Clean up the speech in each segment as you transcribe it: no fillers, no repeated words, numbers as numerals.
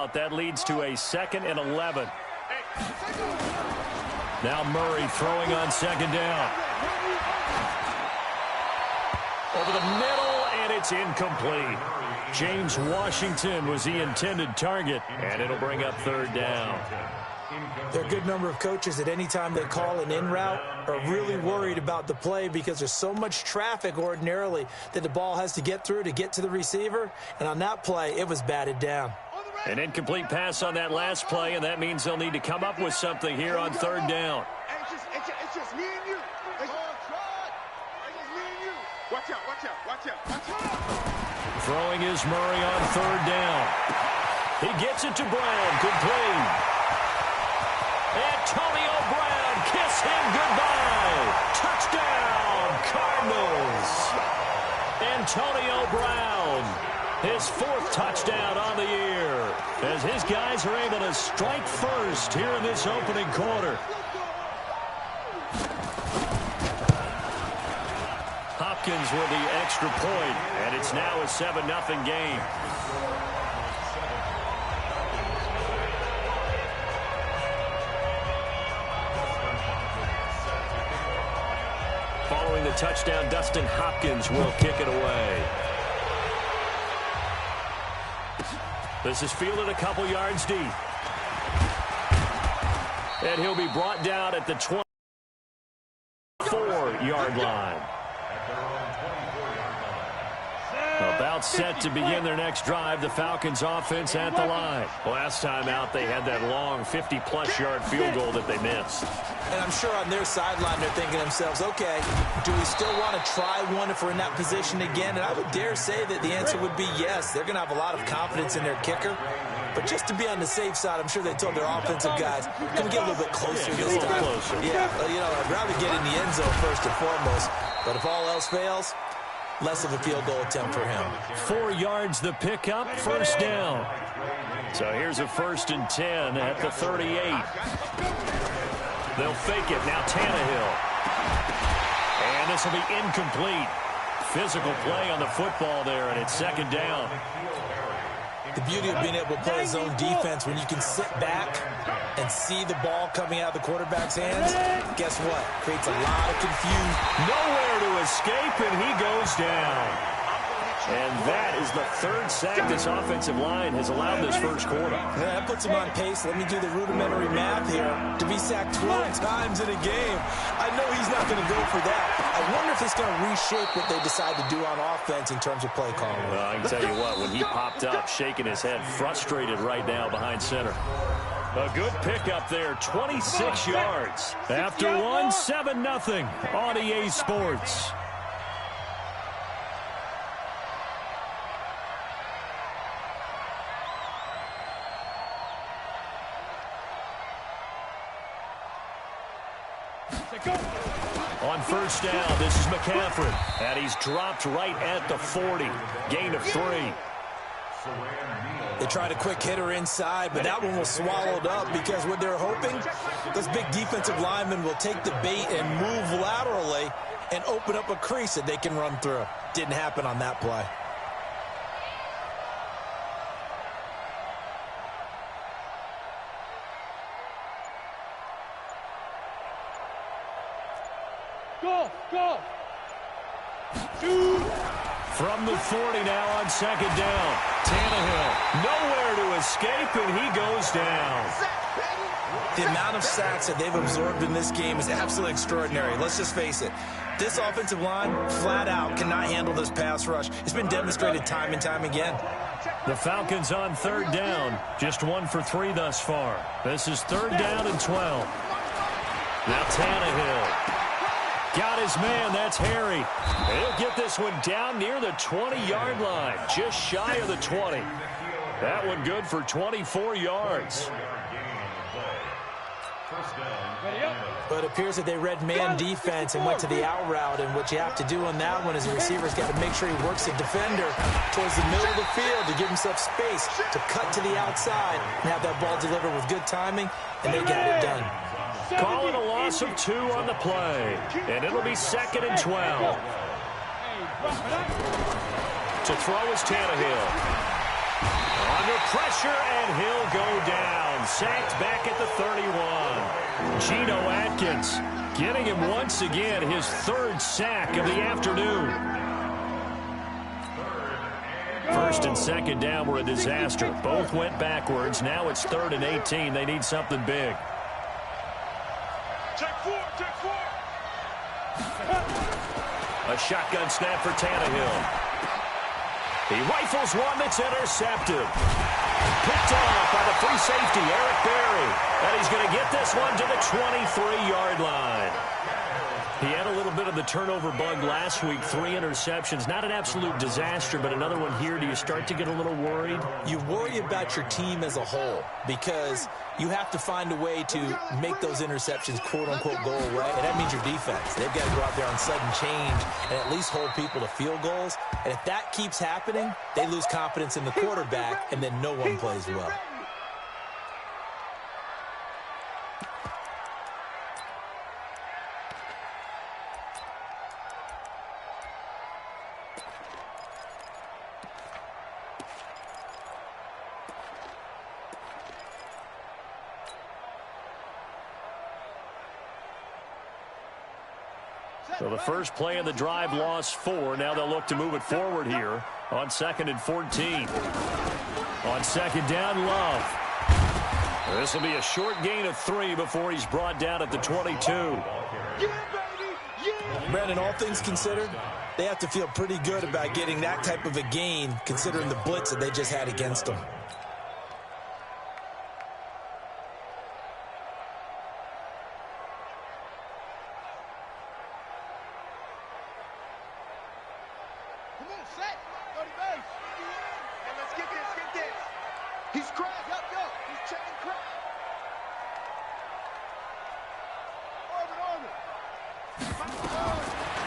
out. That leads to a 2nd and 11. Now Murray throwing on 2nd down. Over the middle, and it's incomplete. James Washington was the intended target, and it'll bring up 3rd down. There are a good number of coaches at any time they call an in route are really worried about the play because there's so much traffic ordinarily that the ball has to get through to get to the receiver. And on that play, it was batted down. An incomplete pass on that last play, and that means they'll need to come up with something here on 3rd down. It's just me and you. It's just me and you. Watch out, watch out, watch out, watch out. Throwing is Murray on 3rd down. He gets it to Brown, complete. Antonio Brown, kiss him goodbye. Touchdown, Cardinals. Antonio Brown, his 4th touchdown on the year, as his guys are able to strike first here in this opening quarter. Hopkins with the extra point, and it's now a 7-0 game. Following the touchdown, Dustin Hopkins will kick it away. This is fielded a couple yards deep. And he'll be brought down at the 24-yard line. About set to begin their next drive, the Falcons offense at the line. Last time out, they had that long 50-plus yard field goal that they missed. And I'm sure on their sideline they're thinking to themselves, okay, do we still want to try one if we're in that position again? And I would dare say that the answer would be yes. They're going to have a lot of confidence in their kicker. But just to be on the safe side, I'm sure they told their offensive guys, come get a little bit closer this time. Yeah, you know, I'd rather get in the end zone first and foremost. But if all else fails, less of a field goal attempt for him. 4 yards the pickup, 1st down. So here's a 1st and 10 at the 38. They'll fake it. Now Tannehill. And this will be incomplete. Physical play on the football there, and it's 2nd down. The beauty of being able to play zone defense when you can sit back and see the ball coming out of the quarterback's hands, guess what? Creates a lot of confusion. Nowhere to escape, and he goes down. And that is the 3rd sack this offensive line has allowed this first quarter. Yeah, that puts him on pace. Let me do the rudimentary math here. To be sacked 12 times in a game, I know he's not going to go for that. I wonder if it's going to reshape what they decide to do on offense in terms of play calling. Well, I can tell you what, when he popped up, shaking his head, frustrated right now behind center. A good pickup there, 26 yards. After one, 7-0 on EA Sports. On 1st down, this is McCaffrey, and he's dropped right at the 40. Gain of 3. They tried a quick hitter inside, but that one was swallowed up because what they're hoping, those big defensive linemen will take the bait and move laterally and open up a crease that they can run through. Didn't happen on that play. Go. From the 40 now on 2nd down. Tannehill, nowhere to escape, and he goes down. The amount of sacks that they've absorbed in this game is absolutely extraordinary. Let's just face it. This offensive line, flat out, cannot handle this pass rush. It's been demonstrated time and time again. The Falcons on 3rd down. Just 1 for 3 thus far. This is 3rd down and 12. Now Tannehill. Got his man, that's Harry. He'll get this one down near the 20-yard line, just shy of the 20. That one good for 24 yards. But it appears that they read man defense and went to the out route, and what you have to do on that one is the receiver's got to make sure he works the defender towards the middle of the field to give himself space to cut to the outside and have that ball delivered with good timing, and they got it done. Call it a loss of 2 on the play, and it'll be 2nd and 12. To throw is Tannehill. Under pressure, and he'll go down. Sacked back at the 31. Geno Atkins getting him once again his third sack of the afternoon. First and second down were a disaster. Both went backwards. Now it's 3rd and 18. They need something big. Check four. A shotgun snap for Tannehill. He rifles one that's intercepted. Picked off by the free safety, Eric Berry. And he's going to get this one to the 23-yard line. He had a little bit of the turnover bug last week, 3 interceptions. Not an absolute disaster, but another one here. Do you start to get a little worried? You worry about your team as a whole because you have to find a way to make those interceptions, quote-unquote, go away. And that means your defense. They've got to go out there on sudden change and at least hold people to field goals. And if that keeps happening, they lose confidence in the quarterback, and then no one plays well. So the first play of the drive lost 4. Now they'll look to move it forward here on 2nd and 14. On second down, Love. This will be a short gain of 3 before he's brought down at the 22. Brandon, all things considered, they have to feel pretty good about getting that type of a gain considering the blitz that they just had against them.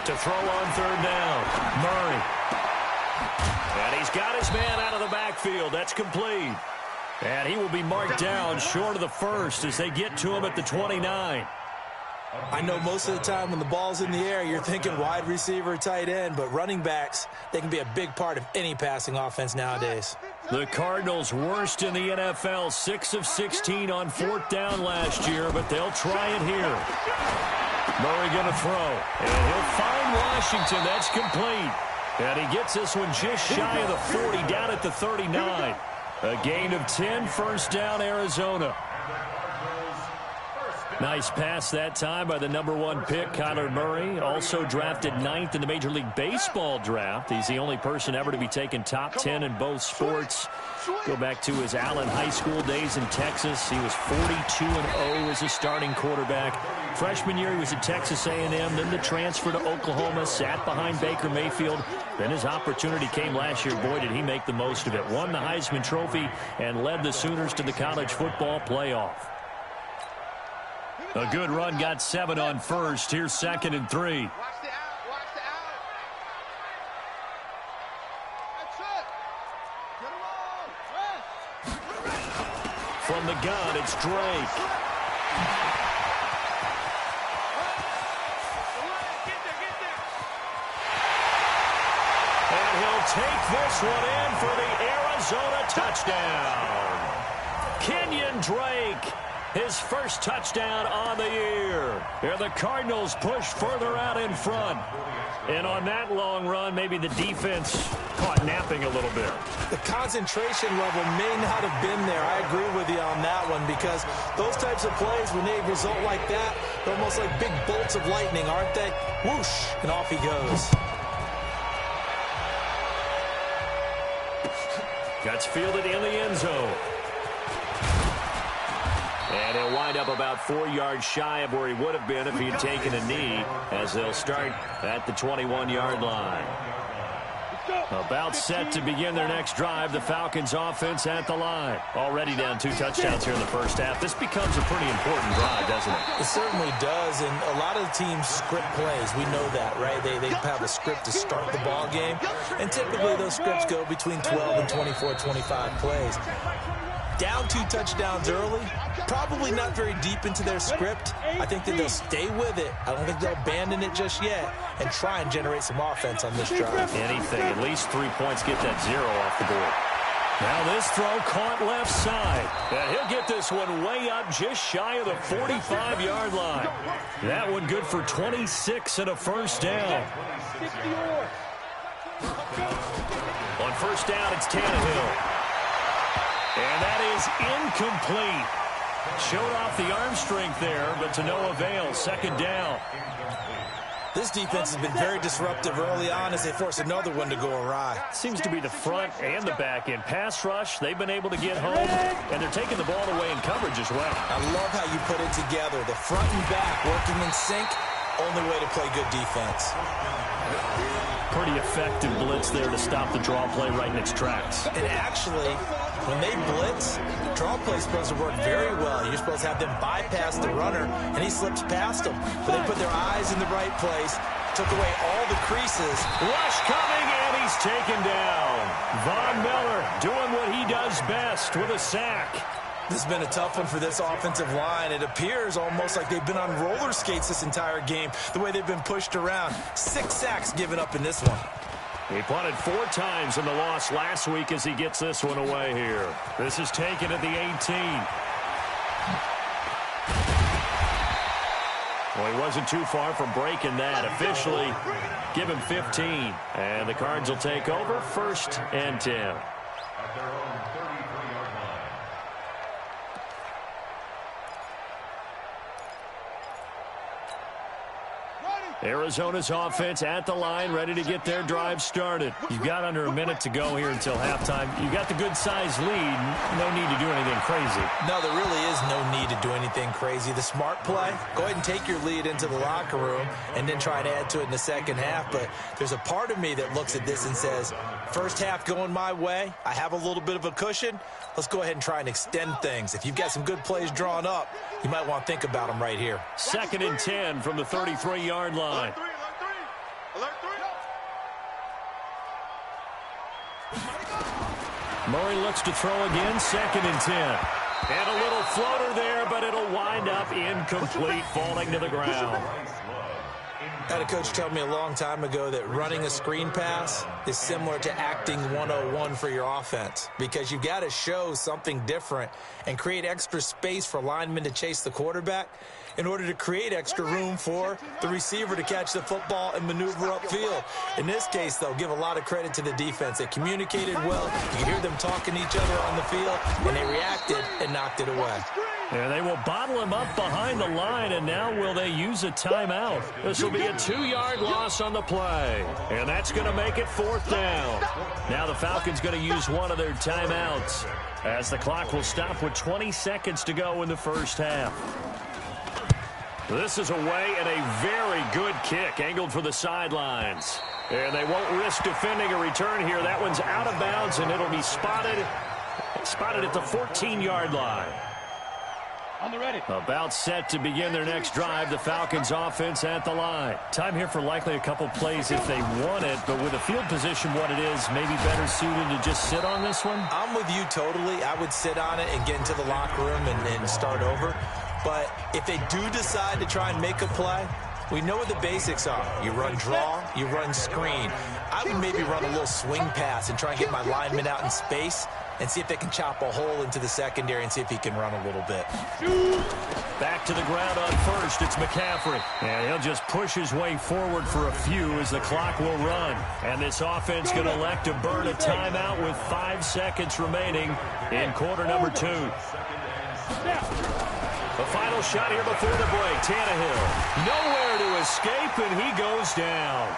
To throw on 3rd down, Murray. And he's got his man out of the backfield. That's complete. And he will be marked down short of the first as they get to him at the 29. I know most of the time when the ball's in the air, you're thinking wide receiver, tight end, but running backs, they can be a big part of any passing offense nowadays. The Cardinals worst in the NFL, 6 of 16 on 4th down last year, but they'll try it here. Murray going to throw, and he'll find Washington. That's complete. And he gets this one just shy of the 40, down at the 39. A gain of 10, first down, Arizona. Nice pass that time by the #1 pick, Kyler Murray. Also drafted 9th in the Major League Baseball draft. He's the only person ever to be taken top 10 in both sports. Go back to his Allen High School days in Texas. He was 42-0 as a starting quarterback. Freshman year, he was at Texas A&M, then the transfer to Oklahoma, sat behind Baker Mayfield. Then his opportunity came last year. Boy, did he make the most of it. Won the Heisman Trophy and led the Sooners to the college football playoff. A good run, got 7 on first. Here's 2nd and 3. Watch the out. That's it. Get him on. From the gun, it's Drake. And he'll take this one in for the Arizona touchdown. Kenyon Drake. His first touchdown on the year. And the Cardinals push further out in front. And on that long run, maybe the defense caught napping a little bit. The concentration level may not have been there. I agree with you on that one because those types of plays, when they result like that, they're almost like big bolts of lightning, aren't they? Whoosh, and off he goes. Gets fielded in the end zone. And he'll wind up about 4 yards shy of where he would have been if he had taken a knee, as they'll start at the 21-yard line. About set to begin their next drive, the Falcons offense at the line. Already down 2 touchdowns here in the first half. This becomes a pretty important drive, doesn't it? It certainly does, and a lot of the teams script plays. We know that, right? They have a script to start the ball game, and typically those scripts go between 12 and 24, 25 plays. Down 2 touchdowns early, probably not very deep into their script. I think that they'll stay with it. I don't think they'll abandon it just yet and try and generate some offense on this drive. Anything, at least 3 points, get that 0 off the board. Now this throw caught left side. And he'll get this one way up just shy of the 45-yard line. That one good for 26 and a first down. On first down, it's Tannehill. And that is incomplete. Showed off the arm strength there, but to no avail. Second down. This defense has been very disruptive early on as they force another one to go awry. Seems to be the front and the back end. Pass rush, they've been able to get home, and they're taking the ball away in coverage as well. I love how you put it together. The front and back working in sync, only way to play good defense. Pretty effective blitz there to stop the draw play right in its tracks. And actually, when they blitz, draw play is supposed to work very well. You're supposed to have them bypass the runner, and he slips past them. But they put their eyes in the right place, took away all the creases. Rush coming, and he's taken down. Von Miller doing what he does best with a sack. This has been a tough one for this offensive line. It appears almost like they've been on roller skates this entire game, the way they've been pushed around. 6 sacks given up in this one. He punted 4 times in the loss last week as he gets this one away here. This is taken at the 18. Well, he wasn't too far from breaking that. Officially, give him 15. And the Cards will take over, 1st and 10. Arizona's offense at the line, ready to get their drive started. You've got under a minute to go here until halftime. You've got the good-sized lead. No need to do anything crazy. No, there really is no need to do anything crazy. The smart play, go ahead and take your lead into the locker room and then try and add to it in the second half. But there's a part of me that looks at this and says, first half going my way, I have a little bit of a cushion. Let's go ahead and try and extend things. If you've got some good plays drawn up, you might want to think about them right here. 2nd and 10 from the 33-yard line. Murray looks to throw again, 2nd and 10. And a little floater there, but it'll wind up incomplete, falling to the ground. I had a coach tell me a long time ago that running a screen pass is similar to acting 101 for your offense, because you've got to show something different and create extra space for linemen to chase the quarterback in order to create extra room for the receiver to catch the football and maneuver upfield. In this case, though, give a lot of credit to the defense. They communicated well. You can hear them talking to each other on the field, and they reacted and knocked it away. And they will bottle him up behind the line, and now will they use a timeout? This will be a 2-yard loss on the play, and that's going to make it 4th down. Now the Falcons going to use one of their timeouts as the clock will stop with 20 seconds to go in the first half. This is away and a very good kick angled for the sidelines. And they won't risk defending a return here. That one's out of bounds, and it'll be spotted at the 14-yard line. About set to begin their next drive. The Falcons offense at the line. Time here for likely a couple plays if they want it, but with the field position what it is, maybe better suited to just sit on this one? I'm with you totally. I would sit on it and get into the locker room and start over. But if they do decide to try and make a play, we know what the basics are. You run draw, you run screen. I would maybe run a little swing pass and try and get my lineman out in space and see if they can chop a hole into the secondary and see if he can run a little bit. Back to the ground on first, it's McCaffrey. And he'll just push his way forward for a few as the clock will run. And this offense going to elect to burn a timeout with 5 seconds remaining in quarter number 2. The final shot here before the break. Tannehill nowhere to escape, and he goes down.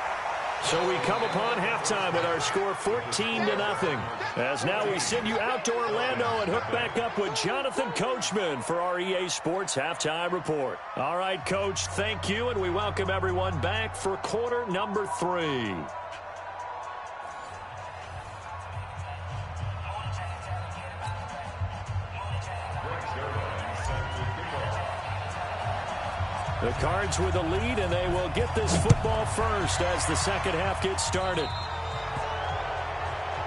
So we come upon halftime with our score 14-0. As now we send you out to Orlando and hook back up with Jonathan Coachman for our EA Sports Halftime Report. All right, Coach, thank you, and we welcome everyone back for quarter number 3. The Cards with the lead, and they will get this football first as the second half gets started.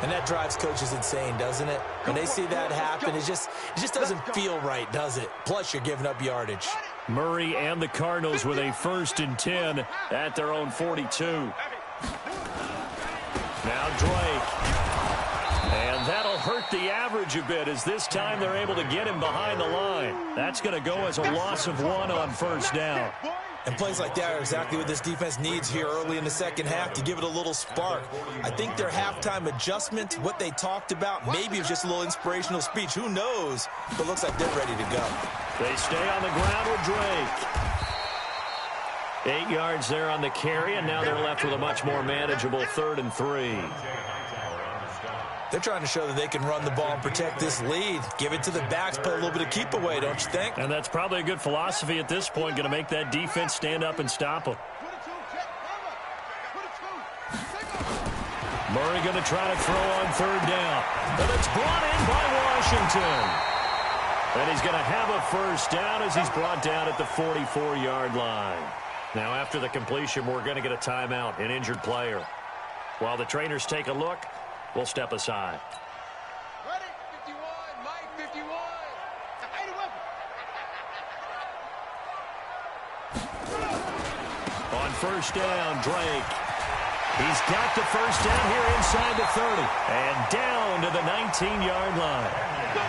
And that drives coaches insane, doesn't it? When they see that happen, it just doesn't feel right, does it? Plus, you're giving up yardage. Murray and the Cardinals with a 1st and 10 at their own 42. Now Drake. And that'll hurt the coverage a bit, as this time they're able to get him behind the line. That's going to go as a loss of 1 on first down. And plays like that are exactly what this defense needs here early in the second half to give it a little spark. I think their halftime adjustment, what they talked about, maybe it was just a little inspirational speech. Who knows? But looks like they're ready to go. They stay on the ground with Drake. 8 yards there on the carry, and now they're left with a much more manageable 3rd and 3. They're trying to show that they can run the ball and protect this lead. Give it to the backs, play a little bit of keep away, don't you think? And that's probably a good philosophy at this point, going to make that defense stand up and stop them. Murray going to try to throw on 3rd down. But it's brought in by Washington. And he's going to have a first down as he's brought down at the 44-yard line. Now, after the completion, we're going to get a timeout, an injured player. While the trainers take a look, we'll step aside. Ready? 51, Mike, 51. Hey, the weapon. On first down, Drake. He's got the first down here inside the 30. And down to the 19-yard line.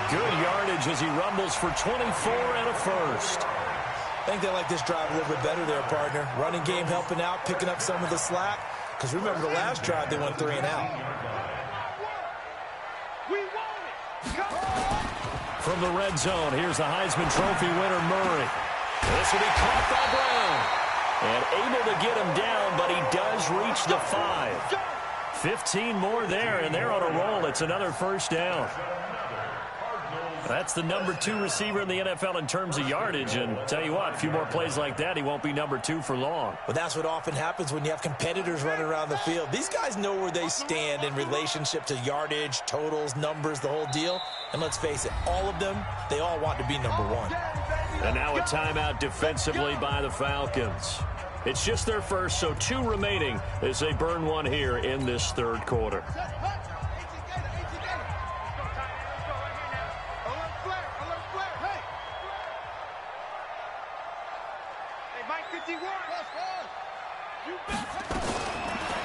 Good yardage as he rumbles for 24 and a first. I think they like this drive a little bit better there, partner. Running game helping out, picking up some of the slack. Because remember, the last drive, they went 3 and out. From the red zone, here's the Heisman Trophy winner, Murray. This will be caught by Brown. And able to get him down, but he does reach the 5. 15 more there, and they're on a roll. It's another first down. That's the number 2 receiver in the NFL in terms of yardage. And tell you what, a few more plays like that, he won't be number 2 for long. But that's what often happens when you have competitors running around the field. These guys know where they stand in relationship to yardage, totals, numbers, the whole deal. And let's face it, all of them, they all want to be number 1. And now a timeout defensively by the Falcons. It's just their first, so 2 remaining as they burn one here in this 3rd quarter.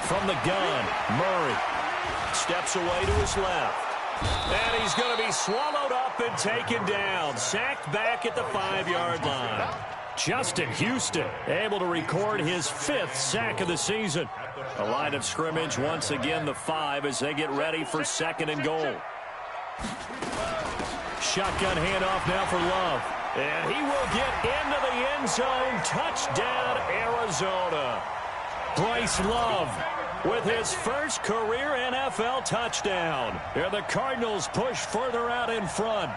From the gun, Murray steps away to his left. And he's going to be swallowed up and taken down. Sacked back at the 5-yard line. Justin Houston able to record his 5th sack of the season. A line of scrimmage once again the 5 as they get ready for 2nd and goal. Shotgun handoff now for Love. And he will get into the end zone. Touchdown, Arizona. Bryce Love with his first career NFL touchdown. And the Cardinals push further out in front.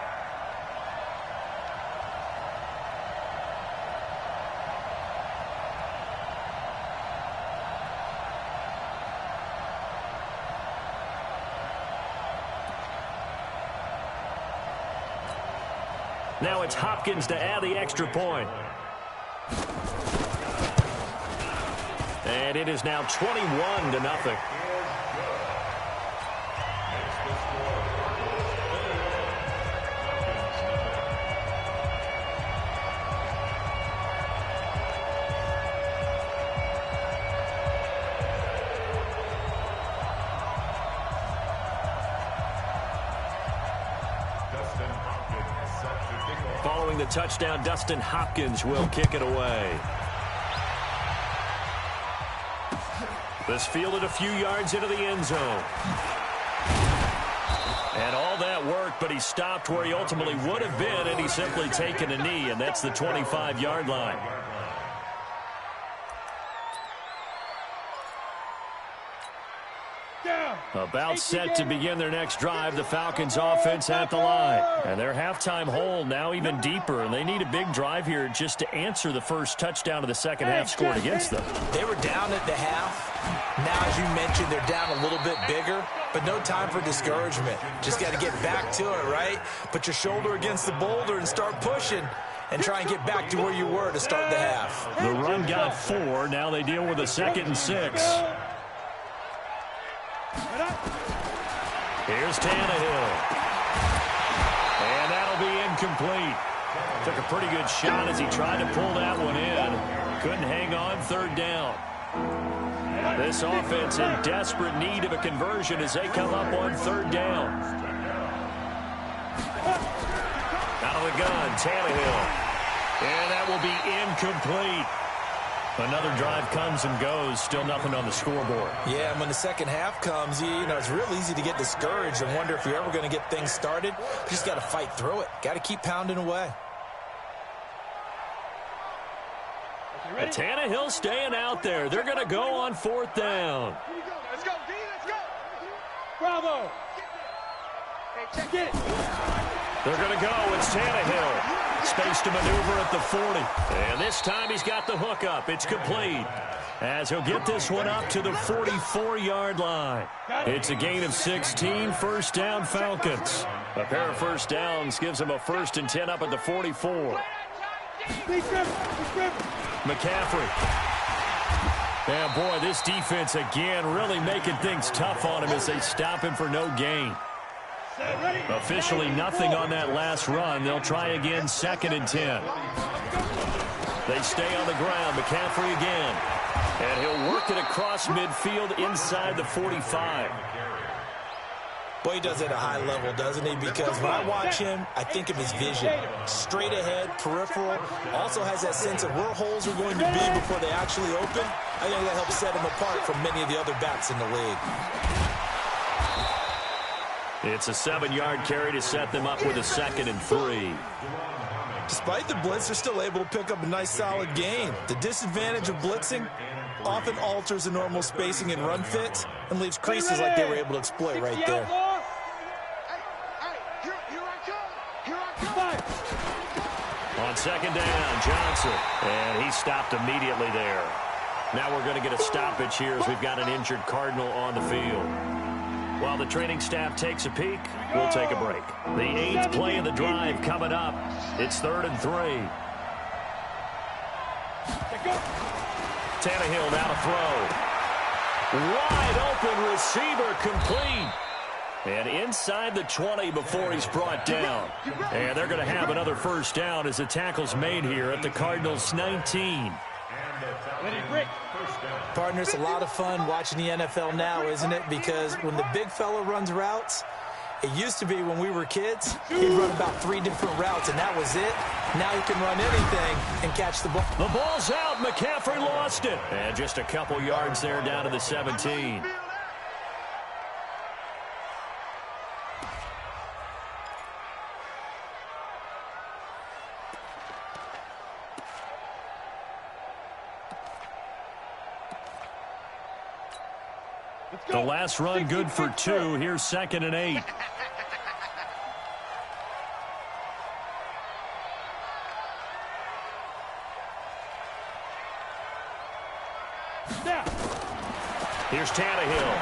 Now it's Hopkins to add the extra point. And it is now 21-0. Following the touchdown, Dustin Hopkins will kick it away. This fielded a few yards into the end zone. And all that work, but he stopped where he ultimately would have been, and he's simply taken a knee, and that's the 25-yard line. About set to begin their next drive, the Falcons offense at the line. And their halftime hole now even deeper, and they need a big drive here just to answer the first touchdown of the second half scored against them. They were down at the half. Now, as you mentioned, they're down a little bit bigger, but no time for discouragement. Just got to get back to it, right? Put your shoulder against the boulder and start pushing and try and get back to where you were to start the half. The run got 4. Now they deal with a 2nd and 6. Here's Tannehill. And that'll be incomplete. Took a pretty good shot as he tried to pull that one in. Couldn't hang on, 3rd down. This offense in desperate need of a conversion as they come up on 3rd down. the gun, Tannehill. And that will be incomplete. Another drive comes and goes. Still nothing on the scoreboard. Yeah, and when the second half comes, it's real easy to get discouraged and wonder if you're ever going to get things started. You just got to fight through it. Got to keep pounding away. And Tannehill staying out there. They're going to go on fourth down. Let's go, D, let's go. Bravo. Hey, check it. They're going to go. It's Tannehill. Space to maneuver at the 40. And this time he's got the hook up. It's complete. As he'll get this one up to the 44-yard line. It's a gain of 16. First down, Falcons. A pair of first downs gives him a 1st and 10 up at the 44. McCaffrey. And boy, this defense again really making things tough on him as they stop him for no gain. Officially nothing on that last run. They'll try again, 2nd and 10. They stay on the ground. McCaffrey again. And he'll work it across midfield inside the 45. Boy, he does it at a high level, doesn't he? Because when I watch him, I think of his vision. Straight ahead, peripheral. Also has that sense of where holes are going to be before they actually open. I think that helps set him apart from many of the other backs in the league. It's a 7-yard carry to set them up with a 2nd and 3. Despite the blitz, they're still able to pick up a nice, solid gain. The disadvantage of blitzing often alters the normal spacing and run fits and leaves creases like they were able to exploit right there. On 2nd down, Johnson. And he stopped immediately there. Now we're going to get a stoppage here as we've got an injured Cardinal on the field. While the training staff takes a peek, we'll take a break. The 8th play of the drive coming up. It's 3rd and 3. Tannehill now to throw. Wide open receiver complete. And inside the 20 before he's brought down. And they're going to have another first down as the tackle's made here at the Cardinals' 19. Partner, it's a lot of fun watching the NFL now, isn't it? Because when the big fella runs routes, it used to be when we were kids, he'd run about 3 different routes, and that was it. Now he can run anything and catch the ball. The ball's out. McCaffrey lost it. And just a couple yards there down to the 17. The last run good for 2. Here's 2nd and 8. Here's Tannehill.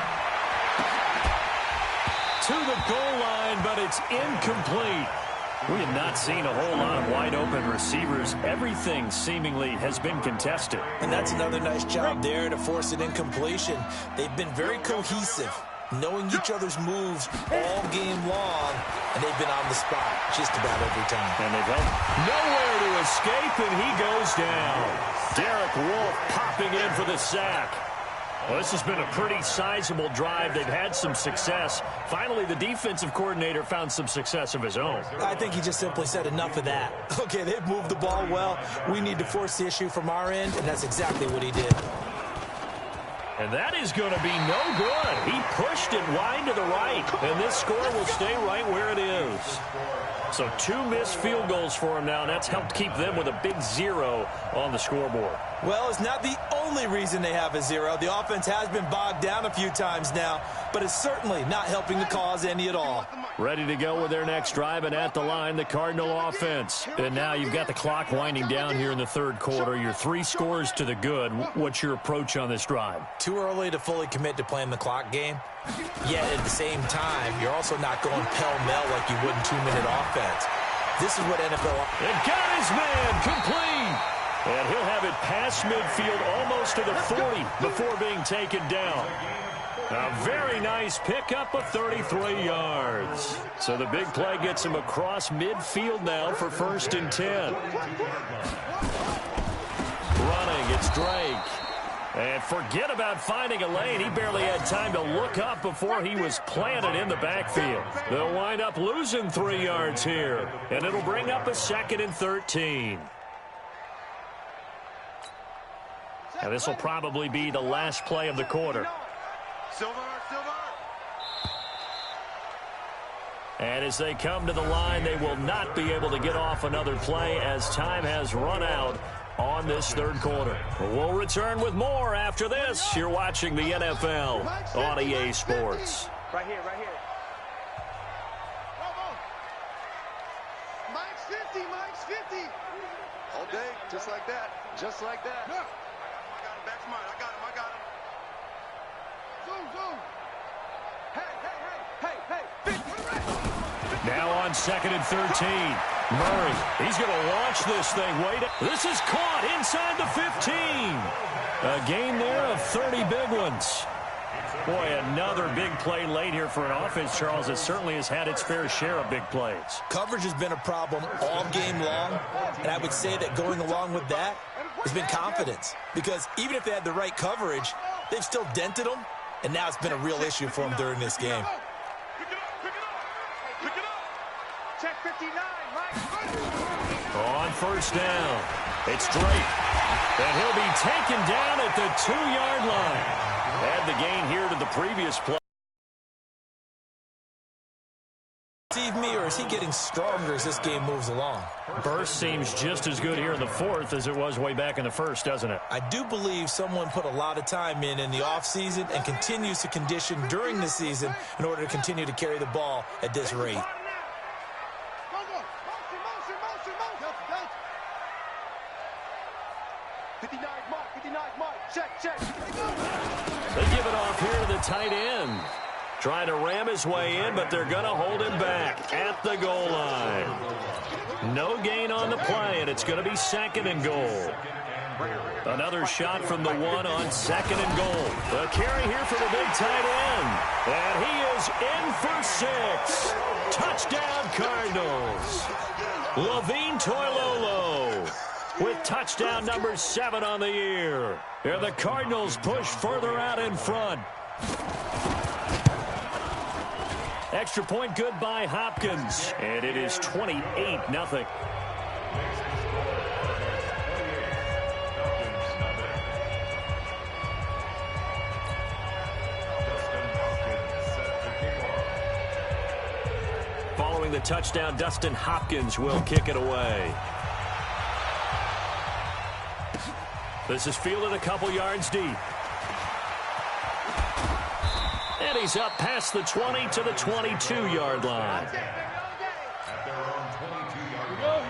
To the goal line, but it's incomplete. We have not seen a whole lot of wide-open receivers. Everything seemingly has been contested. And that's another nice job there to force an incompletion. They've been very cohesive, knowing each other's moves all game long, and they've been on the spot just about every time. And they've helped nowhere to escape, and he goes down. Derek Wolfe popping in for the sack. Well, this has been a pretty sizable drive. They've had some success. Finally, the defensive coordinator found some success of his own. I think he just simply said enough of that. Okay, they've moved the ball well. We need to force the issue from our end, and that's exactly what he did. And that is going to be no good. He pushed it wide to the right, and this score will stay right where it is. So 2 missed field goals for him now. That's helped keep them with a big 0 on the scoreboard. Well, it's not the only reason they have a 0. The offense has been bogged down a few times now, but it's certainly not helping the cause any at all. Ready to go with their next drive, and at the line, the Cardinal offense. And now you've got the clock winding down here in the 3rd quarter. You're 3 scores to the good. What's your approach on this drive? Too early to fully commit to playing the clock game. Yet at the same time, you're also not going pell-mell like you would in 2-minute offense. This is what NFL... And got his man complete. And he'll have it past midfield almost to the 40 before being taken down. A very nice pickup of 33 yards. So the big play gets him across midfield now for 1st and 10. Running, it's Drake. And forget about finding a lane. He barely had time to look up before he was planted in the backfield. They'll wind up losing 3 yards here. And it'll bring up a 2nd and 13. And this will probably be the last play of the quarter. Silver. And as they come to the line, they will not be able to get off another play as time has run out on this 3rd quarter. We'll return with more after this. You're watching the NFL on EA Sports. Right here. Mike's 50. All day, just like that. Yeah. I got him. Back to mine. I got him. Zoom. Hey. 50. Now on 2nd and 13. Murray, he's going to launch this thing. This is caught inside the 15. A gain there of 30 big ones. Boy, another big play late here for an offense, Charles, that certainly has had its fair share of big plays. Coverage has been a problem all game long, and I would say that going along with that has been confidence. Because even if they had the right coverage, they've still dented them, and now it's been a real issue for them during this game. Check 59, right. On 1st down, it's Drake. And he'll be taken down at the 2-yard line. Add the gain here to the previous play. Deceive me, or is he getting stronger as this game moves along? Burst seems just as good here in the 4th as it was way back in the 1st, doesn't it? I do believe someone put a lot of time in the offseason and continues to condition during the season in order to continue to carry the ball at this rate. 59 mark. Check. They give it off here to the tight end. Trying to ram his way in, but they're going to hold him back at the goal line. No gain on the play, and it's going to be 2nd and goal. Another shot from the 1 on 2nd and goal. The carry here for the big tight end. And he is in for 6. Touchdown, Cardinals. Levine Toilolo with touchdown number 7 on the year. And the Cardinals push further out in front. Extra point good by Hopkins. And it is 28-0. Following the touchdown, Dustin Hopkins will kick it away. This is fielded a couple yards deep. And he's up past the 20 to the 22-yard line.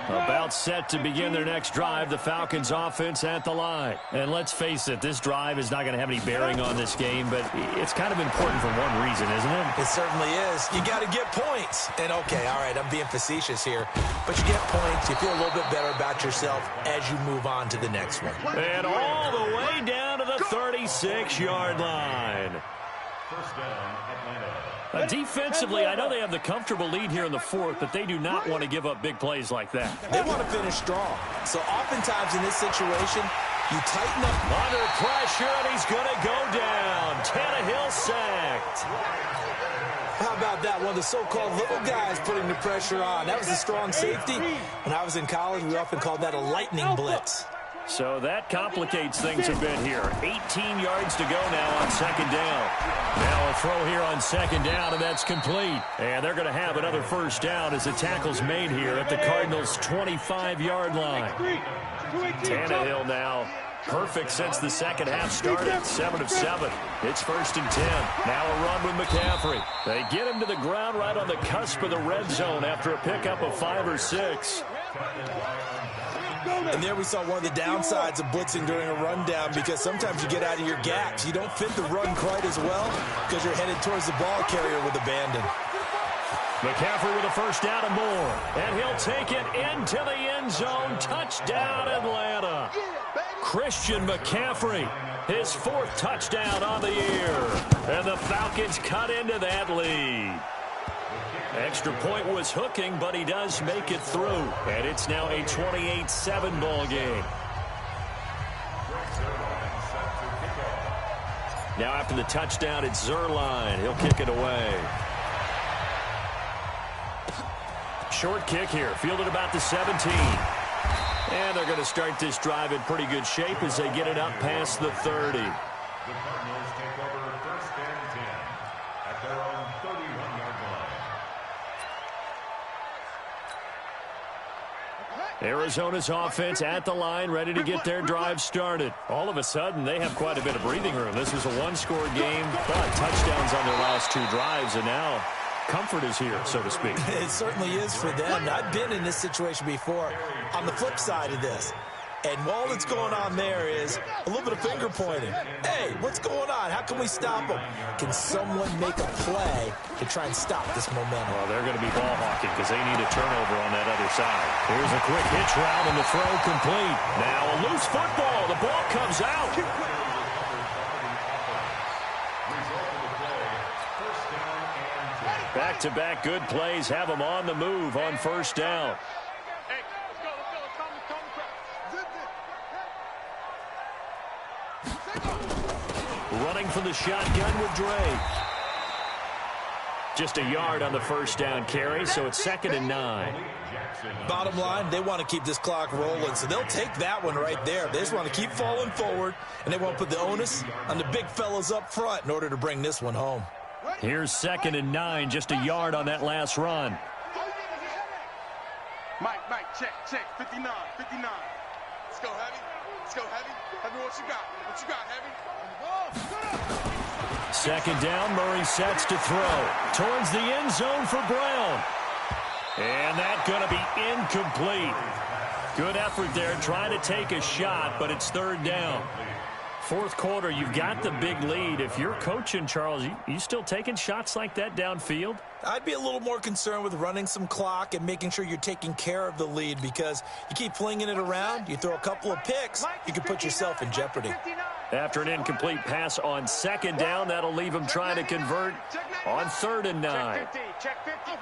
About set to begin their next drive, the Falcons offense at the line. And let's face it, this drive is not going to have any bearing on this game, but it's kind of important for one reason, isn't it? It certainly is. You got to get points. And okay, all right, I'm being facetious here, but you get points, you feel a little bit better about yourself as you move on to the next one. And all the way down to the 36-yard line. Defensively, I know they have the comfortable lead here in the 4th, but they do not want to give up big plays like that. They want to finish strong. So oftentimes in this situation, you tighten up. Under pressure, and he's going to go down. Tannehill sacked. How about that? One of the so-called little guys putting the pressure on. That was a strong safety. When I was in college, we often called that a lightning blitz. So that complicates things a bit here. 18 yards to go now on 2nd down. Now a throw here on 2nd down, and that's complete. And they're going to have another 1st down as the tackle's made here at the Cardinals' 25-yard line. Tannehill now perfect since the second half started. 7 of 7. It's 1st and 10. Now a run with McCaffrey. They get him to the ground right on the cusp of the red zone after a pickup of 5 or 6. And there we saw one of the downsides of blitzing during a rundown, because sometimes you get out of your gaps. You don't fit the run quite as well because you're headed towards the ball carrier with abandon. McCaffrey with a 1st down and more. And he'll take it into the end zone. Touchdown, Atlanta. Christian McCaffrey, his 4th touchdown on the year. And the Falcons cut into that lead. Extra point was hooking, but he does make it through. And it's now a 28-7 ball game. Now after the touchdown, it's Zerline. He'll kick it away. Short kick here, fielded about the 17. And they're going to start this drive in pretty good shape as they get it up past the 30. The Cardinals take over first and 10 at their own 31-yard line. Arizona's offense at the line, ready to get their drive started. All of a sudden, they have quite a bit of breathing room. This was a one-score game, but touchdowns on their last 2 drives, and now comfort is here, so to speak. It certainly is for them. I've been in this situation before on the flip side of this. And while it's going on there is a little bit of finger pointing. Hey, what's going on? How can we stop them? Can someone make a play to try and stop this momentum? Well, they're going to be ball hawking because they need a turnover on that other side. Here's a quick hitch route and the throw complete. Now a loose football. The ball comes out. Back-to-back good plays have them on the move on first down. Running from the shotgun with Drake. Just a yard on the first down carry, so it's 2nd and 9. Bottom line, they want to keep this clock rolling, so they'll take that one right there. They just want to keep falling forward, and they want to put the onus on the big fellas up front in order to bring this one home. Here's 2nd and 9, just a yard on that last run. Mike, check, 59. Let's go, Heavy. Heavy, what you got, Heavy? 2nd down, Murray sets to throw. Towards the end zone for Brown. And that's going to be incomplete. Good effort there, trying to take a shot, but it's 3rd down. 4th quarter, you've got the big lead. If you're coaching, Charles, you still taking shots like that downfield? I'd be a little more concerned with running some clock and making sure you're taking care of the lead, because you keep flinging it around, you throw a couple of picks, you can put yourself in jeopardy. After an incomplete pass on 2nd down, that'll leave him trying to convert on 3rd and 9. Check 50.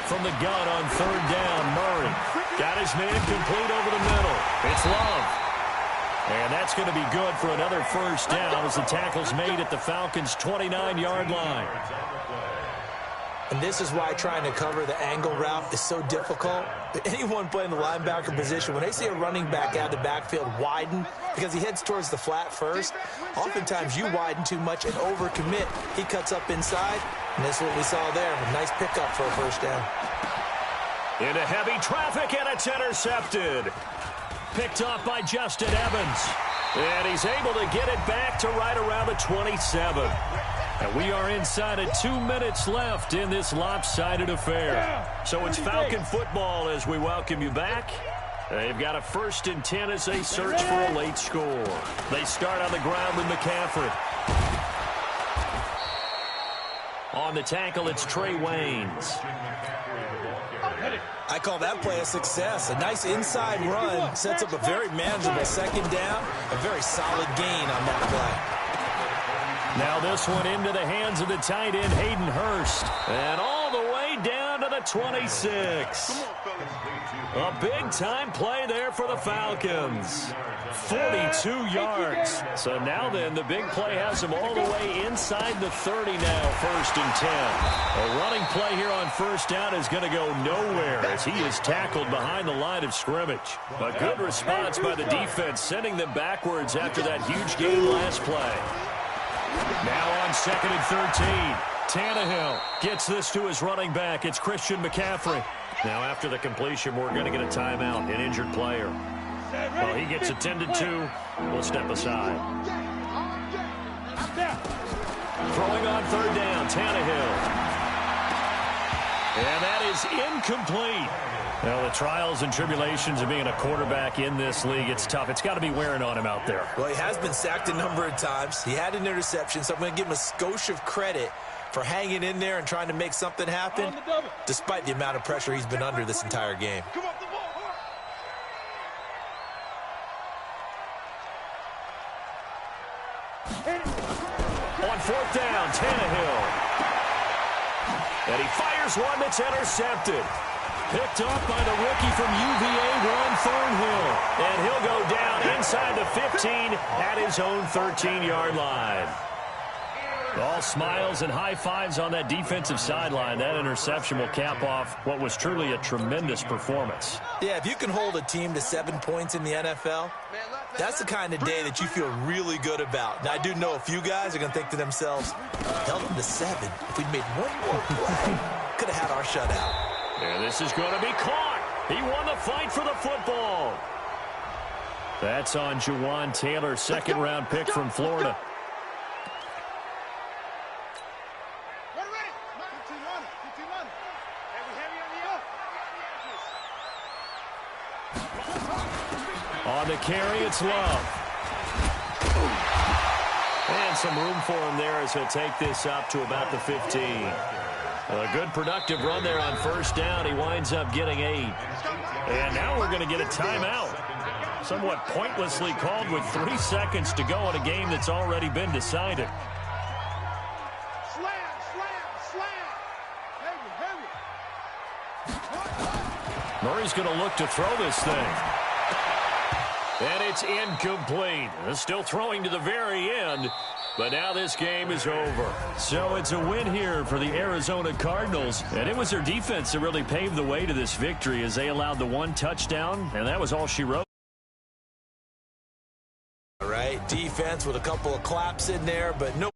From the gun on 3rd down, Murray got his man complete over the middle. It's Love. And that's going to be good for another first down as the tackle's made at the Falcons' 29-yard line. And this is why trying to cover the angle route is so difficult. Anyone playing the linebacker position, when they see a running back out of the backfield widen because he heads towards the flat first, oftentimes you widen too much and overcommit. He cuts up inside, and that's what we saw there. A nice pickup for a first down. Into heavy traffic, and it's intercepted. Picked off by Justin Evans. And he's able to get it back to right around the 27. And we are inside of 2 minutes left in this lopsided affair. So it's Falcon football as we welcome you back. They've got a 1st and 10 as they search for a late score. They start on the ground with McCaffrey. On the tackle, it's Trey Waynes. I call that play a success. A nice inside run sets up a very manageable 2nd down. A very solid gain on that play. Now this one into the hands of the tight end, Hayden Hurst. And all the way down to the 26. A big-time play there for the Falcons. 42 yards. So now then, the big play has them all the way inside the 30 now, 1st and 10. A running play here on first down is going to go nowhere as he is tackled behind the line of scrimmage. A good response by the defense, sending them backwards after that huge gain last play. Now on 2nd and 13. Tannehill gets this to his running back. It's Christian McCaffrey. Now after the completion, we're going to get a timeout, an injured player. Well, he gets attended to. We'll step aside. Throwing on 3rd down, Tannehill. And that is incomplete. Well, the trials and tribulations of being a quarterback in this league, it's tough. It's got to be wearing on him out there. Well, he has been sacked a number of times. He had an interception, so I'm going to give him a skosh of credit for hanging in there and trying to make something happen, despite the amount of pressure he's been under this entire game. On 4th down, Tannehill. And he fires one that's intercepted. Picked off by the rookie from UVA, Ron Thornhill. And he'll go down inside the 15 at his own 13-yard line. All smiles and high fives on that defensive sideline. That interception will cap off what was truly a tremendous performance. Yeah, if you can hold a team to 7 points in the NFL, that's the kind of day that you feel really good about. Now, I do know a few guys are going to think to themselves, held them to 7. If we'd made one more play, could have had our shutout. And this is going to be caught. He won the fight for the football. That's on Jawan Taylor, second-round pick from Florida. On the carry, it's Love. And some room for him there as he'll take this up to about the 15. A good productive run there on first down. He winds up getting 8. And now we're going to get a timeout. Somewhat pointlessly called with 3 seconds to go in a game that's already been decided. Murray's going to look to throw this thing. And it's incomplete. Still throwing to the very end. But now this game is over. So it's a win here for the Arizona Cardinals. And it was their defense that really paved the way to this victory as they allowed the 1 touchdown. And that was all she wrote. All right, defense with a couple of claps in there, but no.